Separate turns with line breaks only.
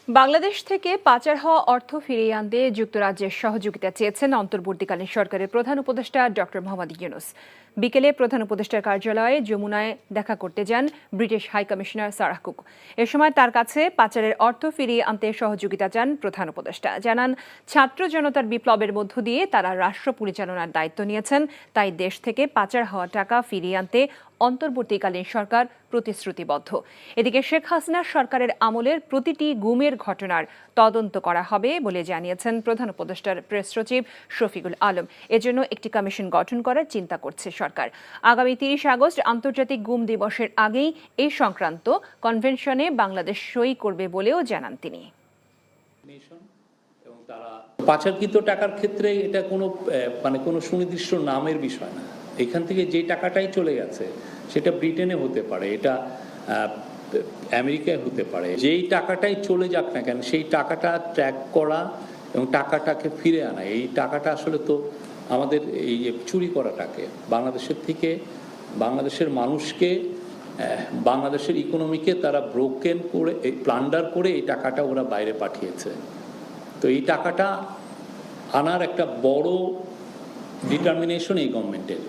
বাংলাদেশ থেকে পাচার হওয়া অর্থ ফিরিয়ে আনতে যুক্তরাজ্যের সহযোগিতা চেয়েছেন অন্তর্বর্তীকালীন সরকারের প্রধান উপদেষ্টা ডক্টর মোহাম্মদ ইউনূস। বিকেলে প্রধান উপদেষ্টার কার্যালয়ে যমুনায় দেখা করতে যান ব্রিটিশ হাইকমিশনার সারাহ কুক। এ সময় তার কাছে পাচারের অর্থ ফিরিয়ে আনতে সহযোগিতা চান প্রধান উপদেষ্টা। জানান, ছাত্র জনতার বিপ্লবের মধ্য দিয়ে তারা রাষ্ট্র পরিচালনার দায়িত্ব নিয়েছেন, তাই দেশ থেকে পাচার হওয়া টাকা ফিরিয়ে আনতে অন্তর্বর্তীকালীন সরকার প্রতিশ্রুতিবদ্ধ। এদিকে শেখ হাসিনার সরকারের আমলের প্রতিটি গুমের ঘটনার তদন্ত করা হবে বলে জানিয়েছেন প্রধান উপদেষ্টার প্রেস সচিব শফিকুল আলম। এজন্য একটি কমিশন গঠন করার চিন্তা করছে সরকার। আগামী ৩০ আগস্ট আন্তর্জাতিক গুম দিবসের আগেই এই সংক্রান্ত কনভেনশনে বাংলাদেশ সই করবে বলেও জানান তিনি।
পাচারকৃত টাকার ক্ষেত্রে এটা কোনো সুনির্দিষ্ট নামের বিষয় না। এখান থেকে যে টাকাটাই চলে গেছে সেটা ব্রিটেনে হতে পারে, এটা আমেরিকায় হতে পারে, যেই টাকাটাই চলে যাক না কেন সেই টাকাটা ট্র্যাক করা এবং টাকাটাকে ফিরে আনা, এই টাকাটা আসলে তো আমাদের এই চুরি করাটাকে বাংলাদেশের থেকে বাংলাদেশের মানুষকে, বাংলাদেশের ইকোনমিকে তারা ব্রোকেন করে, প্লান্ডার করে এই টাকাটা ওরা বাইরে পাঠিয়েছে। তো এই টাকাটা আনার একটা বড় ডিটারমিনেশন এই গভর্নমেন্টের।